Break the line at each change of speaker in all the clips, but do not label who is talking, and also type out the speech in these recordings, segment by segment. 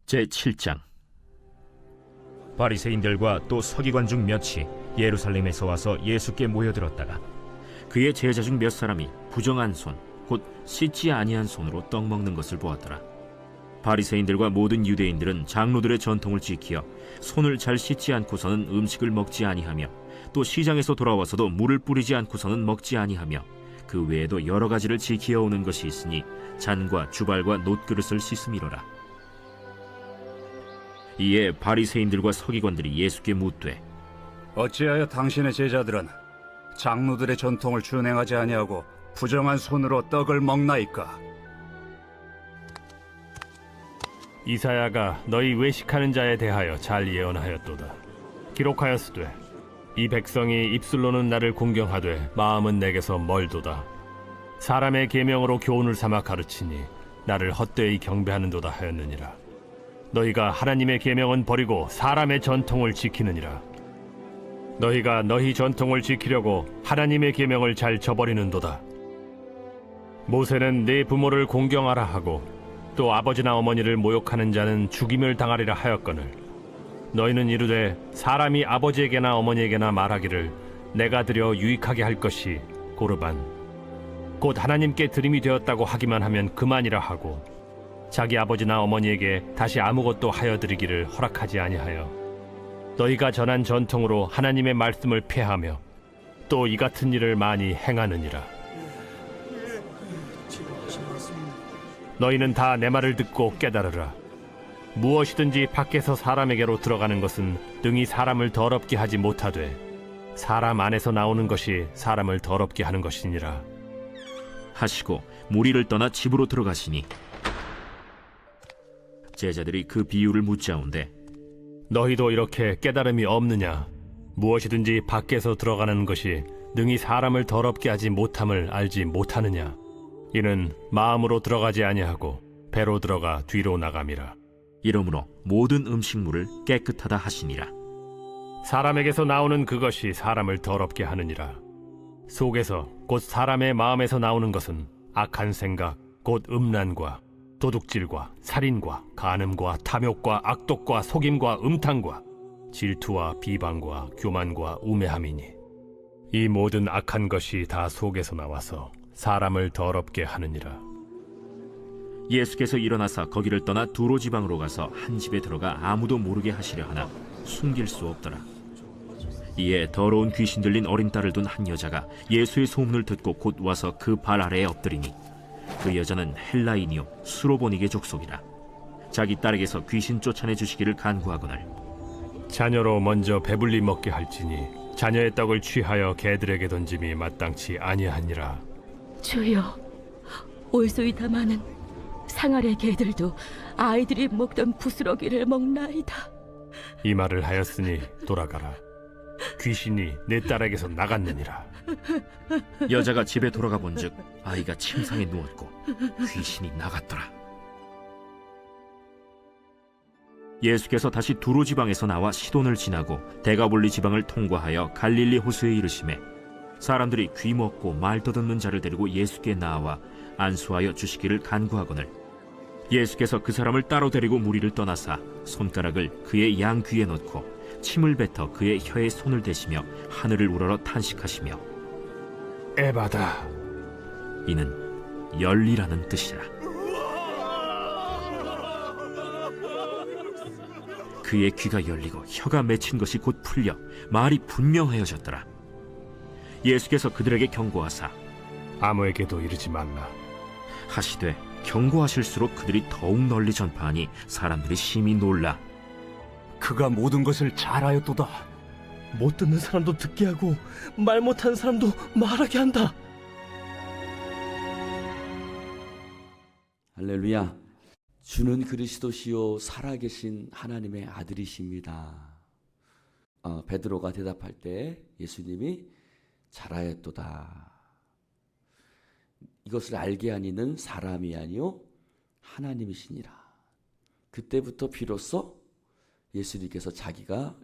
제7장. 바리새인들과 또 서기관 중 몇이 예루살렘에서 와서 예수께 모여들었다가 그의 제자 중 몇 사람이 부정한 손, 곧 씻지 아니한 손으로 떡 먹는 것을 보았더라. 바리새인들과 모든 유대인들은 장로들의 전통을 지키어 손을 잘 씻지 않고서는 음식을 먹지 아니하며, 또 시장에서 돌아와서도 물을 뿌리지 않고서는 먹지 아니하며, 그 외에도 여러 가지를 지키어 오는 것이 있으니 잔과 주발과 놋그릇을 씻음이로라. 이에 바리새인들과 서기관들이 예수께 묻되,
어찌하여 당신의 제자들은 장로들의 전통을 준행하지 아니하고 부정한 손으로 떡을 먹나이까?
이사야가 너희 외식하는 자에 대하여 잘 예언하였도다. 기록하였으되 이 백성이 입술로는 나를 공경하되 마음은 내게서 멀도다. 사람의 계명으로 교훈을 삼아 가르치니 나를 헛되이 경배하는도다 하였느니라. 너희가 하나님의 계명은 버리고 사람의 전통을 지키느니라. 너희가 너희 전통을 지키려고 하나님의 계명을 잘 저버리는도다. 모세는 네 부모를 공경하라 하고 또 아버지나 어머니를 모욕하는 자는 죽임을 당하리라 하였거늘, 너희는 이르되 사람이 아버지에게나 어머니에게나 말하기를 내가 드려 유익하게 할 것이 고르반 곧 하나님께 드림이 되었다고 하기만 하면 그만이라 하고, 자기 아버지나 어머니에게 다시 아무것도 하여 드리기를 허락하지 아니하여 너희가 전한 전통으로 하나님의 말씀을 폐하며 또 이 같은 일을 많이 행하느니라. 너희는 다 내 말을 듣고 깨달으라. 무엇이든지 밖에서 사람에게로 들어가는 것은 능히 사람을 더럽게 하지 못하되 사람 안에서 나오는 것이 사람을 더럽게 하는 것이니라
하시고 무리를 떠나 집으로 들어가시니 제자들이 그 비유를 묻자온데,
너희도 이렇게 깨달음이 없느냐? 무엇이든지 밖에서 들어가는 것이 능히 사람을 더럽게 하지 못함을 알지 못하느냐? 이는 마음으로 들어가지 아니하고 배로 들어가 뒤로 나감이라.
이러므로 모든 음식물을 깨끗하다 하시니라.
사람에게서 나오는 그것이 사람을 더럽게 하느니라. 속에서 곧 사람의 마음에서 나오는 것은 악한 생각, 곧 음란과 도둑질과 살인과 간음과 탐욕과 악독과 속임과 음탕과 질투와 비방과 교만과 우매함이니, 이 모든 악한 것이 다 속에서 나와서 사람을 더럽게 하느니라.
예수께서 일어나사 거기를 떠나 두로 지방으로 가서 한 집에 들어가 아무도 모르게 하시려 하나 숨길 수 없더라. 이에 더러운 귀신 들린 어린 딸을 둔 한 여자가 예수의 소문을 듣고 곧 와서 그 발 아래에 엎드리니, 그 여자는 헬라인이요 수로보니게 족속이라. 자기 딸에게서 귀신 쫓아내 주시기를 간구하거늘,
자녀로 먼저 배불리 먹게 할지니 자녀의 떡을 취하여 개들에게 던짐이 마땅치 아니하니라.
주여, 올소이다 마는 상아래 개들도 아이들이 먹던 부스러기를 먹나이다.
이 말을 하였으니 돌아가라. 귀신이 내 딸에게서 나갔느니라.
여자가 집에 돌아가 본즉 아이가 침상에 누웠고 귀신이 나갔더라. 예수께서 다시 두로 지방에서 나와 시돈을 지나고 데가볼리 지방을 통과하여 갈릴리 호수에 이르시매, 사람들이 귀 먹고 말 더듬는 자를 데리고 예수께 나와 안수하여 주시기를 간구하거늘, 예수께서 그 사람을 따로 데리고 무리를 떠나사 손가락을 그의 양 귀에 넣고 침을 뱉어 그의 혀에 손을 대시며 하늘을 우러러 탄식하시며,
에바다,
이는 열리라는 뜻이라. 그의 귀가 열리고 혀가 맺힌 것이 곧 풀려 말이 분명하여졌더라. 예수께서 그들에게 경고하사
아무에게도 이르지 말라
하시되, 경고하실수록 그들이 더욱 널리 전파하니 사람들이 심히 놀라
그가 모든 것을 잘하였도다.
못 듣는 사람도 듣게 하고 말 못하는 사람도 말하게 한다.
할렐루야. 주는 그리스도시요 살아계신 하나님의 아들이십니다. 베드로가 대답할 때 예수님이 잘하였도다. 이것을 알게 하는 이는 사람이 아니요 하나님이시니라. 그때부터 비로소 예수님께서 자기가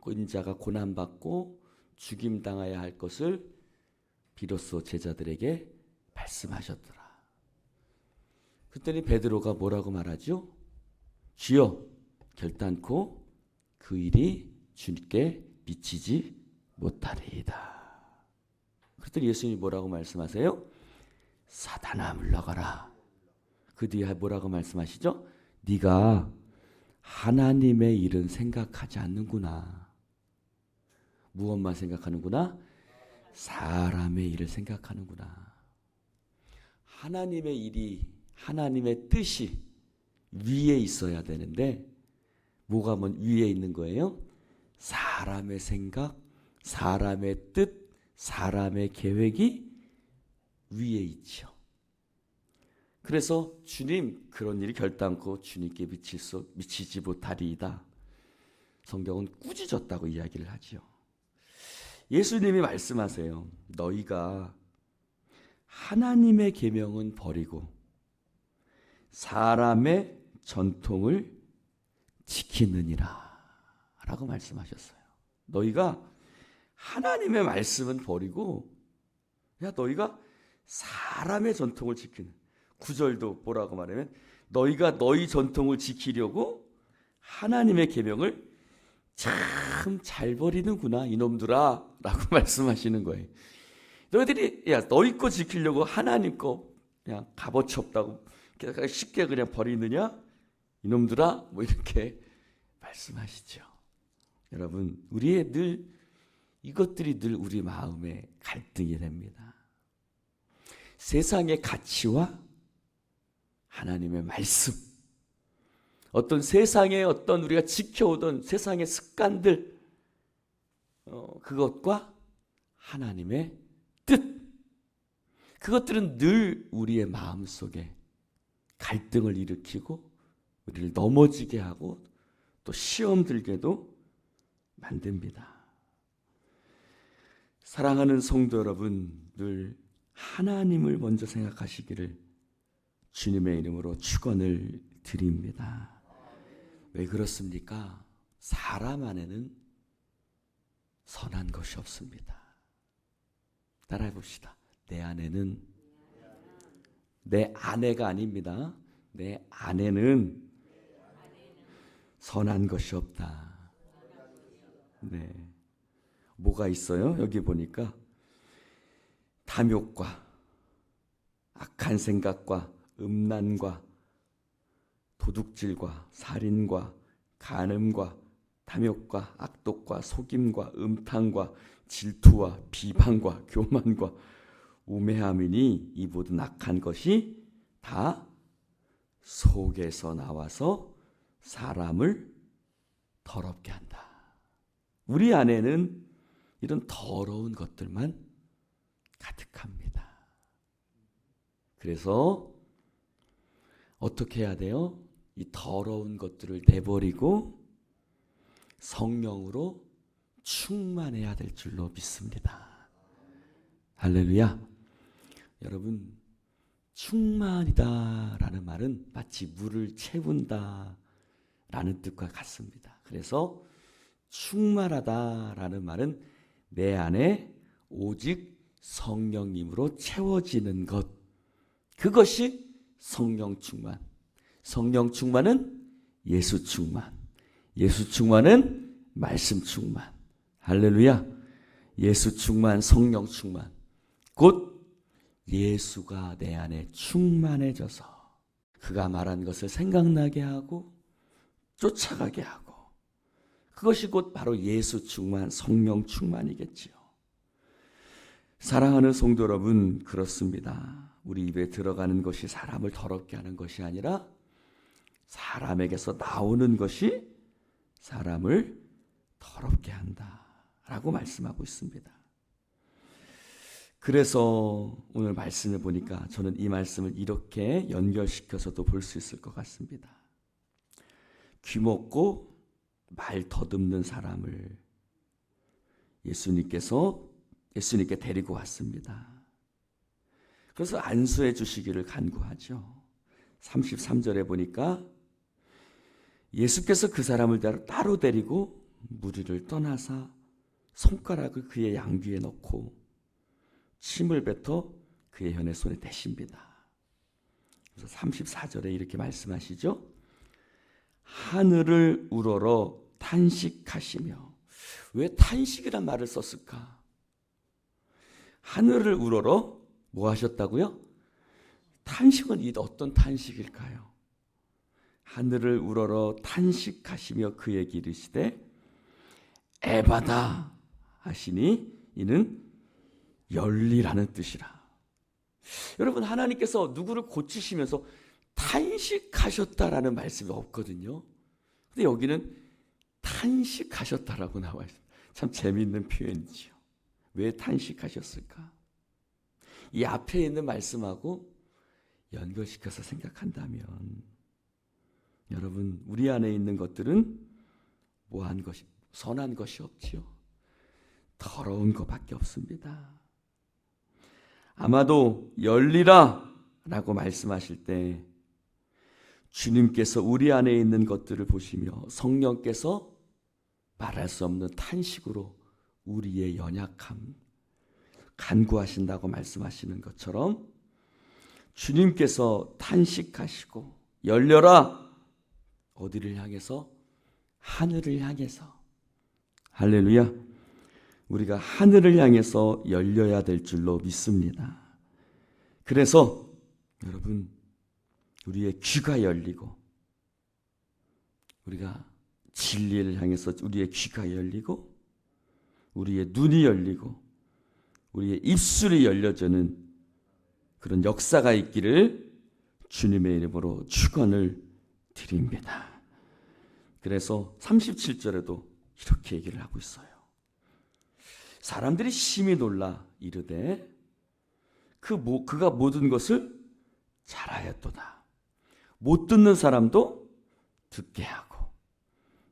인자가 고난받고 죽임당해야 할 것을 비로소 제자들에게 말씀하셨더라. 그때는 베드로가 뭐라고 말하죠? 주여 결단코 그 일이 주님께 미치지 못하리이다. 그랬더니 예수님이 뭐라고 말씀하세요? 사단아 물러가라. 그 뒤에 뭐라고 말씀하시죠? 네가 하나님의 일은 생각하지 않는구나. 무엇만 생각하는구나? 사람의 일을 생각하는구나. 하나님의 일이, 하나님의 뜻이 위에 있어야 되는데 뭐가 위에 있는 거예요? 사람의 생각, 사람의 뜻, 사람의 계획이 위에 있죠. 그래서 주님 그런 일이 결단코 주님께 미치지 못하리이다. 성경은 꾸짖었다고 이야기를 하지요. 예수님이 말씀하세요. 너희가 하나님의 계명은 버리고 사람의 전통을 지키느니라 라고 말씀하셨어요. 너희가 하나님의 말씀은 버리고 너희가 사람의 전통을 지키는, 9절도 뭐라고 말하면 너희가 너희 전통을 지키려고 하나님의 계명을 참 잘 버리는구나 이놈들아 라고 말씀하시는 거예요. 너희들이 너희 거 지키려고 하나님 거 그냥 값어치 없다고 쉽게 그냥 버리느냐 이놈들아, 뭐 이렇게 말씀하시죠. 여러분, 우리의 이것들이 늘 우리 마음에 갈등이 됩니다. 세상의 가치와 하나님의 말씀, 어떤 세상의 어떤 우리가 지켜오던 세상의 습관들, 그것과 하나님의 뜻, 그것들은 늘 우리의 마음속에 갈등을 일으키고 우리를 넘어지게 하고 또 시험 들게도 만듭니다. 사랑하는 성도 여러분, 늘 하나님을 먼저 생각하시기를 주님의 이름으로 축원을 드립니다. 왜 그렇습니까? 사람 안에는 선한 것이 없습니다. 따라해 봅시다. 내 안에는, 내 아내가 아닙니다. 내 안에는 선한 것이 없다. 네. 뭐가 있어요? 여기 보니까 탐욕과 악한 생각과 음란과 도둑질과 살인과 간음과 탐욕과 악독과 속임과 음탕과 질투와 비방과 교만과 우매함이니 이 모든 악한 것이 다 속에서 나와서 사람을 더럽게 한다. 우리 안에는 이런 더러운 것들만 가득합니다. 그래서 어떻게 해야 돼요? 이 더러운 것들을 내버리고 성령으로 충만해야 될 줄로 믿습니다. 할렐루야. 여러분, 충만이다라는 말은 마치 물을 채운다라는 뜻과 같습니다. 그래서 충만하다라는 말은 내 안에 오직 성령님으로 채워지는 것, 그것이 성령 충만. 성령 충만은 예수 충만, 예수 충만은 말씀 충만. 할렐루야. 예수 충만, 성령 충만, 곧 예수가 내 안에 충만해져서 그가 말한 것을 생각나게 하고 쫓아가게 하고, 그것이 곧 바로 예수 충만, 성령 충만이겠지요. 사랑하는 성도 여러분, 그렇습니다. 우리 입에 들어가는 것이 사람을 더럽게 하는 것이 아니라 사람에게서 나오는 것이 사람을 더럽게 한다라고 말씀하고 있습니다. 그래서 오늘 말씀을 보니까 저는 이 말씀을 이렇게 연결시켜서도 볼 수 있을 것 같습니다. 귀먹고 말 더듬는 사람을 예수님께 데리고 왔습니다. 그래서 안수해 주시기를 간구하죠. 33절에 보니까 예수께서 그 사람을 따로 데리고 무리를 떠나사 손가락을 그의 양귀에 넣고 침을 뱉어 그의 혀의 손에 대십니다. 그래서 34절에 이렇게 말씀하시죠. 하늘을 우러러 탄식하시며. 왜 탄식이란 말을 썼을까? 하늘을 우러러 뭐 하셨다고요? 탄식은 어떤 탄식일까요? 하늘을 우러러 탄식하시며 그에게 이르시되 에바다 하시니 이는 열리라는 뜻이라. 여러분, 하나님께서 누구를 고치시면서 탄식하셨다라는 말씀이 없거든요. 근데 여기는 탄식하셨다라고 나와 있어요. 참 재미있는 표현이죠. 왜 탄식하셨을까? 이 앞에 있는 말씀하고 연결시켜서 생각한다면, 여러분, 우리 안에 있는 것들은 뭐한 것이, 선한 것이 없지요. 더러운 것밖에 없습니다. 아마도 열리라 라고 말씀하실 때 주님께서 우리 안에 있는 것들을 보시며 성령께서 말할 수 없는 탄식으로 우리의 연약함 간구하신다고 말씀하시는 것처럼 주님께서 탄식하시고 열려라. 어디를 향해서? 하늘을 향해서. 할렐루야. 우리가 하늘을 향해서 열려야 될 줄로 믿습니다. 그래서 여러분, 우리의 귀가 열리고, 우리가 진리를 향해서 우리의 귀가 열리고, 우리의 눈이 열리고, 우리의 입술이 열려지는 그런 역사가 있기를 주님의 이름으로 축원을 드립니다. 그래서 37절에도 이렇게 얘기를 하고 있어요. 사람들이 심히 놀라 이르되 그가 모든 것을 잘하였도다. 못 듣는 사람도 듣게 하고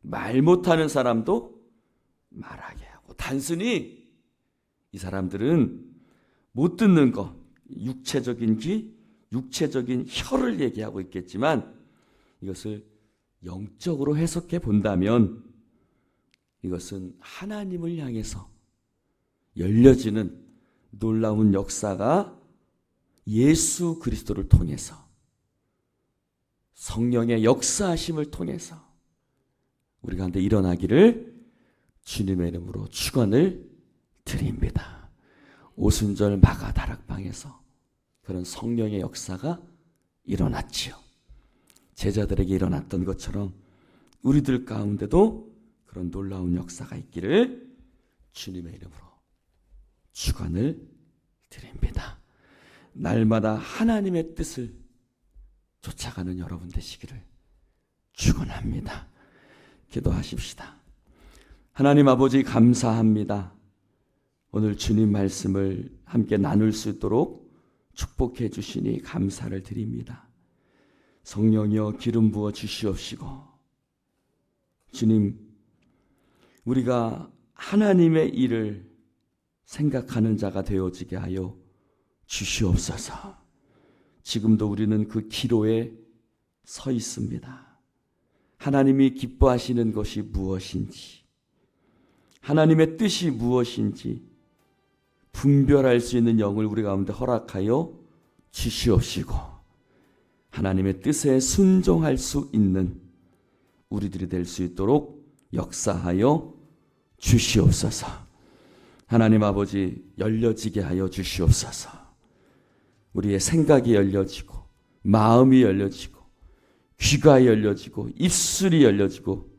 말 못하는 사람도 말하게 하고. 단순히 이 사람들은 못 듣는 것, 육체적인 귀, 육체적인 혀를 얘기하고 있겠지만 이것을 영적으로 해석해 본다면 이것은 하나님을 향해서 열려지는 놀라운 역사가 예수 그리스도를 통해서, 성령의 역사하심을 통해서 우리 가운데 일어나기를 주님의 이름으로 축원을 드립니다. 오순절 마가 다락방에서 그런 성령의 역사가 일어났지요. 제자들에게 일어났던 것처럼 우리들 가운데도 그런 놀라운 역사가 있기를 주님의 이름으로 축원을 드립니다. 날마다 하나님의 뜻을 쫓아가는 여러분 되시기를 축원합니다. 기도하십시다. 하나님 아버지, 감사합니다. 오늘 주님 말씀을 함께 나눌 수 있도록 축복해 주시니 감사를 드립니다. 성령이여 기름 부어 주시옵시고, 주님, 우리가 하나님의 일을 생각하는 자가 되어지게 하여 주시옵소서. 지금도 우리는 그 기로에 서 있습니다. 하나님이 기뻐하시는 것이 무엇인지, 하나님의 뜻이 무엇인지 분별할 수 있는 영을 우리 가운데 허락하여 주시옵시고, 하나님의 뜻에 순종할 수 있는 우리들이 될 수 있도록 역사하여 주시옵소서. 하나님 아버지, 열려지게 하여 주시옵소서. 우리의 생각이 열려지고, 마음이 열려지고, 귀가 열려지고, 입술이 열려지고,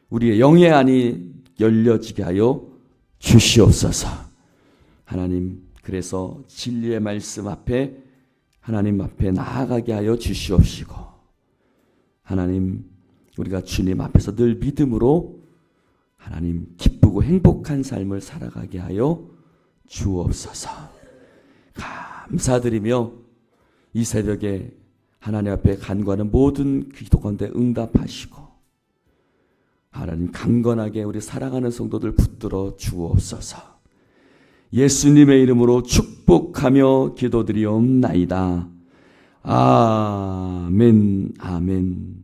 우리의 영의 안이 열려지게 하여 주시옵소서. 하나님, 그래서 진리의 말씀 앞에, 하나님 앞에 나아가게 하여 주시옵시고, 하나님, 우리가 주님 앞에서 늘 믿음으로 하나님 기쁘고 행복한 삶을 살아가게 하여 주옵소서. 감사드리며 이 새벽에 하나님 앞에 간구하는 모든 기도 가운데 응답하시고, 하나님 강건하게 우리 사랑하는 성도들 붙들어 주옵소서. 예수님의 이름으로 축복하며 기도드리옵나이다. 아멘, 아멘.